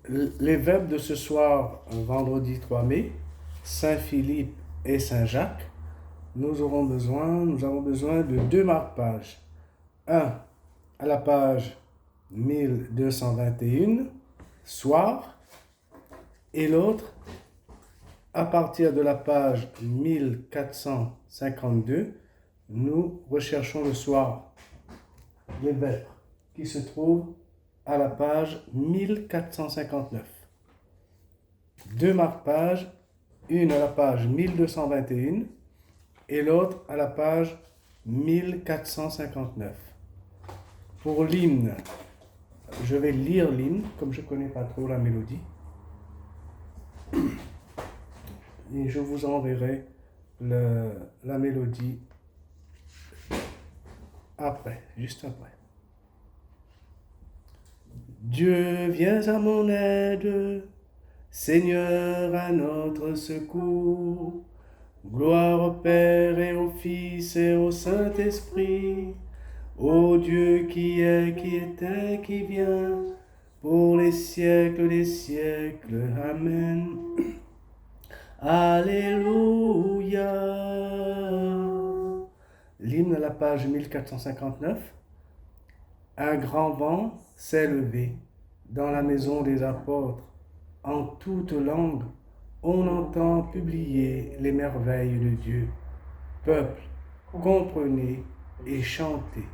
Les verbes de ce soir, vendredi 3 mai, Saint-Philippe et Saint-Jacques, nous avons besoin de deux marque-pages. Un à la page 1221, soir, et l'autre à partir de la page 1452, nous recherchons le soir. Les verbes qui se trouvent à la page 1459. Deux marque-pages, une à la page 1221 et l'autre à la page 1459. Pour l'hymne, je vais lire l'hymne, comme je ne connais pas trop la mélodie. Et je vous enverrai la mélodie après, juste après. Dieu, viens à mon aide, Seigneur, à notre secours. Gloire au Père et au Fils et au Saint-Esprit, ô Dieu qui est, qui était, qui vient, pour les siècles des siècles. Amen. Alléluia. L'hymne à la page 1459. Un grand vent s'est levé dans la maison des apôtres. En toute langue, on entend publier les merveilles de Dieu. Peuple, comprenez et chantez.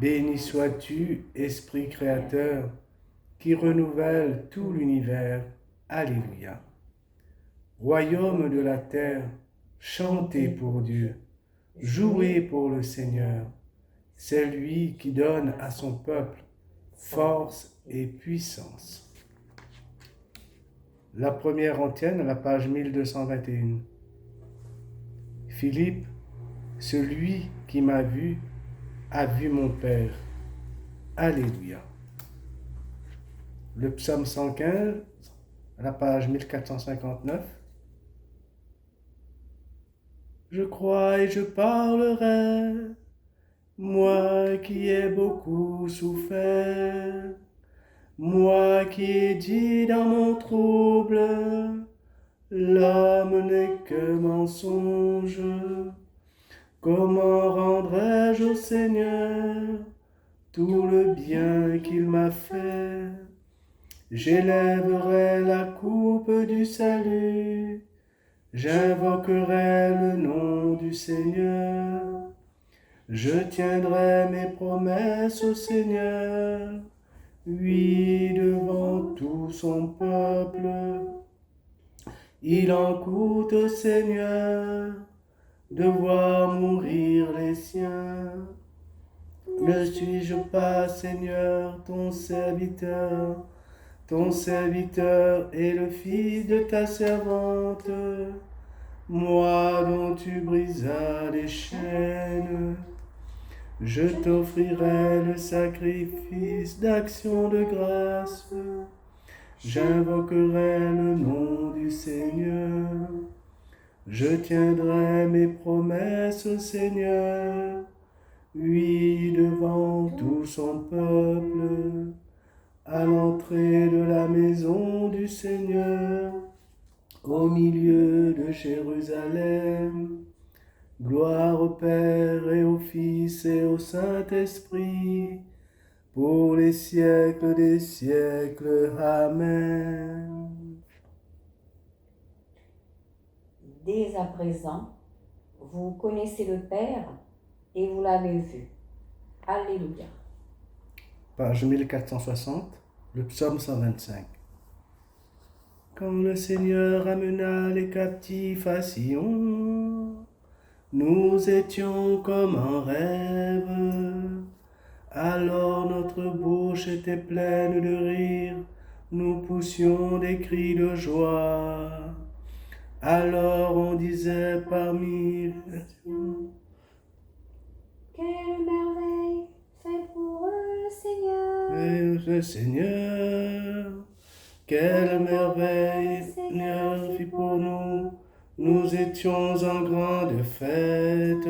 Béni sois-tu, Esprit créateur, qui renouvelle tout l'univers. Alléluia. Royaume de la terre, chantez pour Dieu, jouez pour le Seigneur. C'est lui qui donne à son peuple force et puissance. La première antienne à la page 1221. Philippe, celui qui m'a vu, a vu mon Père. Alléluia. Le psaume 115 à la page 1459. Je crois et je parlerai, moi qui ai beaucoup souffert, moi qui ai dit dans mon trouble, l'homme n'est que mensonge. Comment rendrai-je au Seigneur tout le bien qu'il m'a fait? J'élèverai la coupe du salut, j'invoquerai le nom du Seigneur. Je tiendrai mes promesses au Seigneur, oui, devant tout son peuple. Il en coûte au Seigneur de voir mourir les siens. Ne suis-je pas, Seigneur, ton serviteur est le fils de ta servante, moi dont tu brisas les chaînes. Je t'offrirai le sacrifice d'action de grâce. J'invoquerai le nom du Seigneur. Je tiendrai mes promesses au Seigneur, oui, devant tout son peuple, à l'entrée de la maison du Seigneur, au milieu de Jérusalem. Gloire au Père et au Fils et au Saint-Esprit, pour les siècles des siècles. Amen. Dès à présent, vous connaissez le Père et vous l'avez vu. Alléluia. Page 1460, le psaume 125. Quand le Seigneur amena les captifs à Sion, nous étions comme en rêve. Alors notre bouche était pleine de rire, nous poussions des cris de joie. Alors on disait parmi les nations, quelle merveille fait pour eux le Seigneur, quelle merveille Seigneur fit pour nous. Nous étions en grande fête.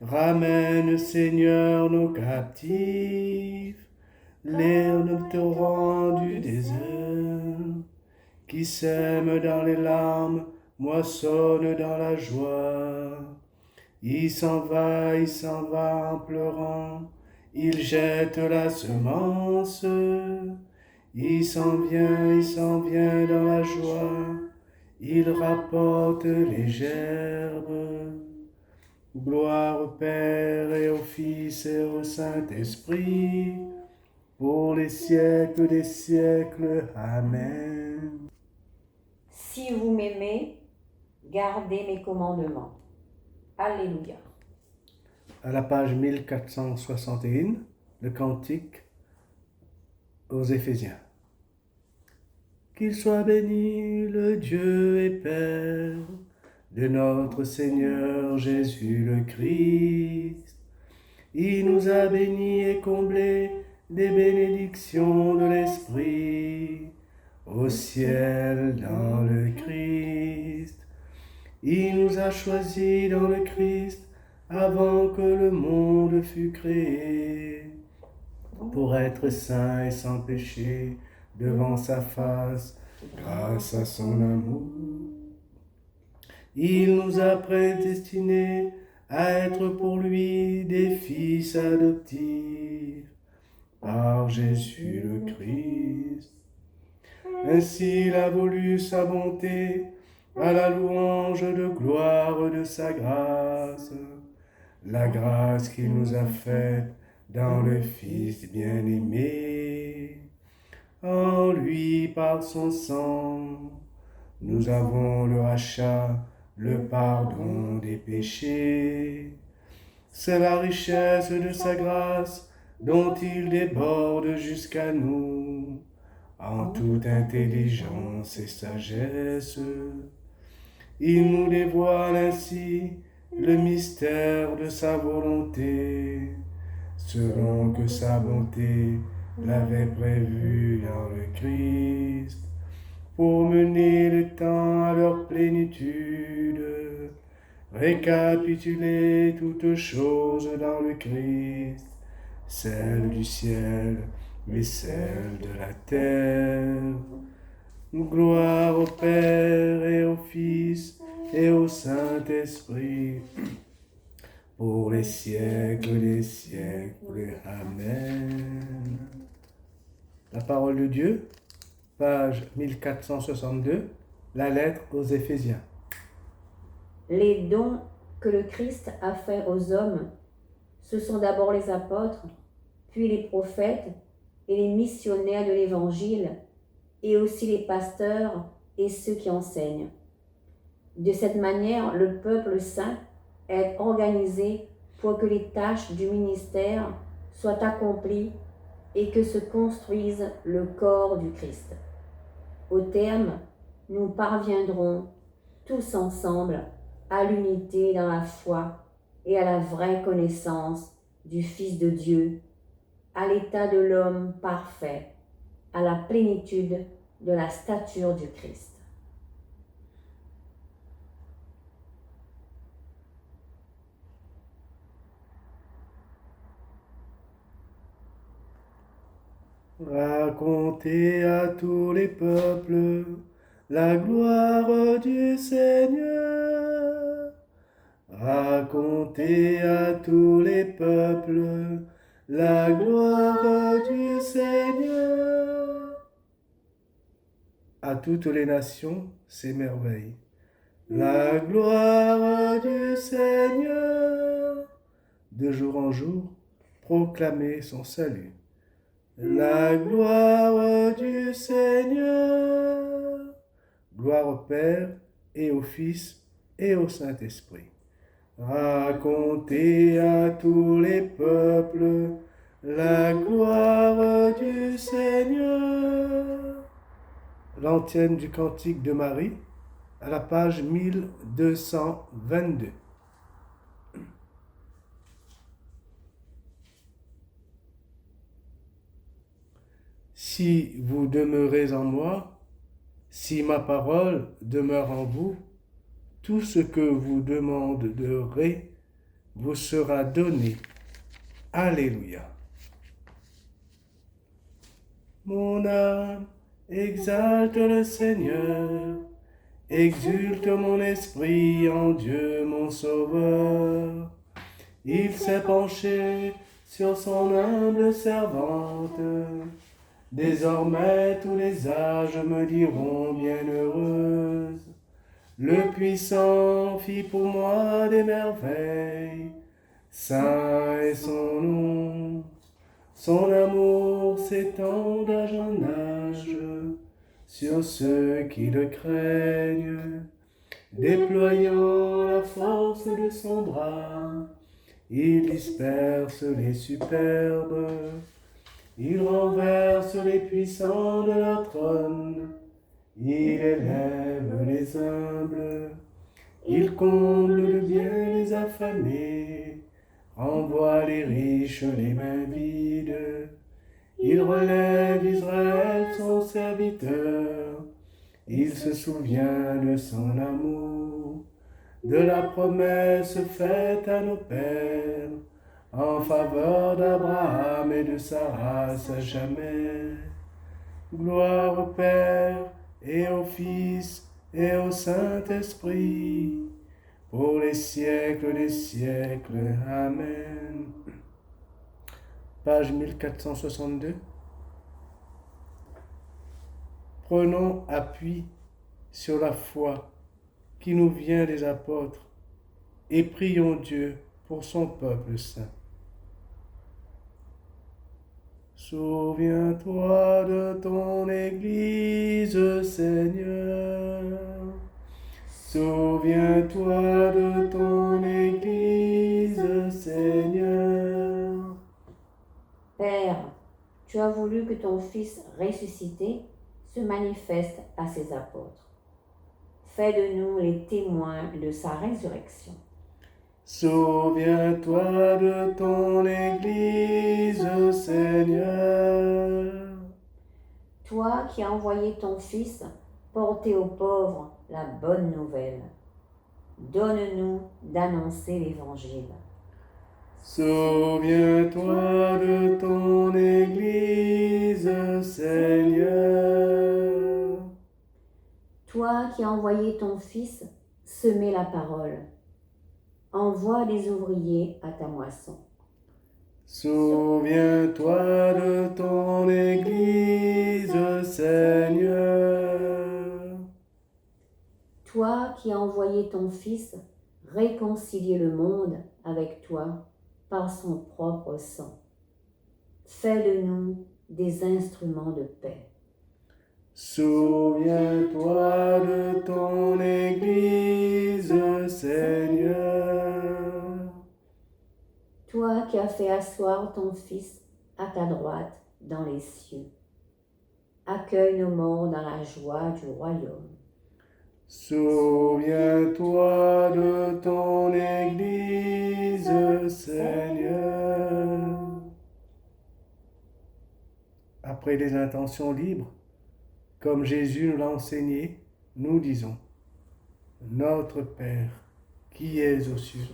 Ramène, Seigneur, nos captifs, les torrents du désert, qui sème dans les larmes, moissonne dans la joie. Il s'en va en pleurant, il jette la semence. Il s'en vient dans la joie, il rapporte les gerbes. Gloire au Père et au Fils et au Saint-Esprit, pour les siècles des siècles. Amen. Si vous m'aimez, gardez mes commandements. Alléluia. À la page 1461, le cantique aux Éphésiens. Qu'il soit béni le Dieu et Père de notre Seigneur Jésus le Christ. Il nous a bénis et comblés des bénédictions de l'Esprit au ciel dans le Christ. Il nous a choisis dans le Christ avant que le monde fût créé, pour être saints et sans péché devant sa face, grâce à son amour. Il nous a prédestinés à être pour lui des fils adoptifs par Jésus le Christ. Ainsi il a voulu sa bonté à la louange de gloire de sa grâce, la grâce qu'il nous a faite dans le Fils bien-aimé. En lui, par son sang, nous avons le rachat, le pardon des péchés. C'est la richesse de sa grâce dont il déborde jusqu'à nous, en toute intelligence et sagesse. Il nous dévoile ainsi le mystère de sa volonté, selon que sa bonté l'avait prévu dans le Christ, pour mener les temps à leur plénitude, récapituler toutes choses dans le Christ, celles du ciel et celles de la terre. Gloire au Père et au Fils et au Saint-Esprit, pour les siècles des siècles. Amen. La parole de Dieu, page 1462, la lettre aux Éphésiens. Les dons que le Christ a faits aux hommes, ce sont d'abord les apôtres, puis les prophètes et les missionnaires de l'Évangile, et aussi les pasteurs et ceux qui enseignent. De cette manière, le peuple saint est organisé pour que les tâches du ministère soient accomplies et que se construise le corps du Christ. Au terme, nous parviendrons tous ensemble à l'unité dans la foi et à la vraie connaissance du Fils de Dieu, à l'état de l'homme parfait, à la plénitude de la stature du Christ. Racontez à tous les peuples la gloire du Seigneur. Racontez à tous les peuples la gloire du Seigneur. À toutes les nations, ses merveilles. La gloire du Seigneur. De jour en jour, proclamez son salut. La gloire du Seigneur. Gloire au Père et au Fils et au Saint-Esprit. Racontez à tous les peuples la gloire du Seigneur. L'antienne du Cantique de Marie, à la page 1222. Si vous demeurez en moi, si ma parole demeure en vous, tout ce que vous demanderez vous sera donné. Alléluia. Mon âme exalte le Seigneur, exulte mon esprit en Dieu mon Sauveur. Il s'est penché sur son humble servante. Désormais tous les âges me diront bienheureuse. Le puissant fit pour moi des merveilles. Saint est son nom. Son amour s'étend d'âge en âge sur ceux qui le craignent. Déployant la force de son bras, il disperse les superbes. Il renverse les puissants de leur trône. Il élève les humbles. Il comble de bien les affamés. Renvoie les riches les mains vides. Il relève Israël son serviteur. Il se souvient de son amour, de la promesse faite à nos pères, en faveur d'Abraham et de sa race à jamais. Gloire au Père et au Fils et au Saint-Esprit, pour les siècles des siècles. Amen. Page 1462. Prenons appui sur la foi qui nous vient des apôtres et prions Dieu pour son peuple saint. Souviens-toi de ton Église, Seigneur. Souviens-toi de ton Église, Seigneur. Père, tu as voulu que ton Fils ressuscité se manifeste à ses apôtres. Fais de nous les témoins de sa résurrection. Souviens-toi de ton Église, Seigneur. Toi qui as envoyé ton Fils porter aux pauvres la bonne nouvelle, donne-nous d'annoncer l'Évangile. Souviens-toi de ton Église, Seigneur. Toi qui as envoyé ton Fils semer la parole, envoie des ouvriers à ta moisson. Souviens-toi de ton Église, Seigneur. Toi qui as envoyé ton Fils réconcilier le monde avec toi par son propre sang, fais de nous des instruments de paix. Souviens-toi de ton Église, Seigneur. Toi qui as fait asseoir ton Fils à ta droite dans les cieux, accueille nos morts dans la joie du royaume. Souviens-toi de ton Église, Seigneur. Après les intentions libres, comme Jésus nous l'a enseigné, nous disons: Notre Père, qui es aux cieux,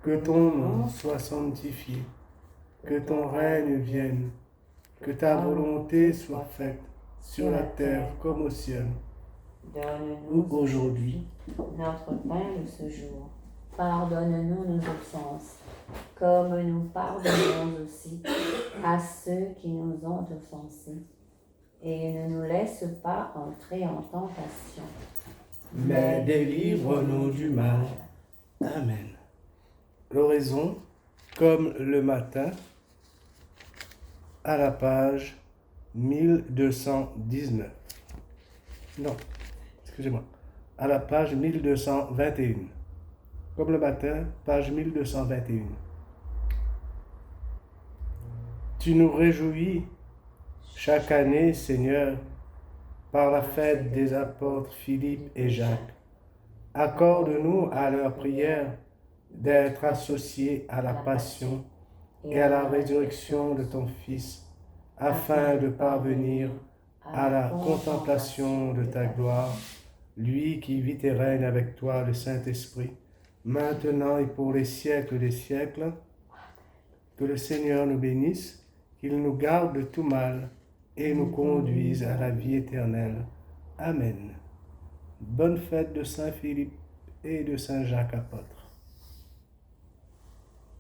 que ton nom soit sanctifié, que ton règne vienne, que ta volonté soit faite sur la terre comme au ciel. Donne-nous aujourd'hui notre pain de ce jour. Pardonne-nous nos offenses, comme nous pardonnons aussi à ceux qui nous ont offensés. Et ne nous laisse pas entrer en tentation, mais délivre-nous du mal. Amen. L'oraison, comme le matin, à la page 1219. Non, excusez-moi. À la page 1221. Comme le matin, page 1221. Tu nous réjouis chaque année, Seigneur, par la fête des apôtres Philippe et Jacques. Accorde-nous à leur prière d'être associés à la passion et à la résurrection de ton Fils, afin de parvenir à la contemplation de ta gloire, lui qui vit et règne avec toi, le Saint-Esprit, maintenant et pour les siècles des siècles. Que le Seigneur nous bénisse, qu'il nous garde de tout mal et me conduise à la vie éternelle. Amen. Bonne fête de Saint Philippe et de Saint Jacques apôtre.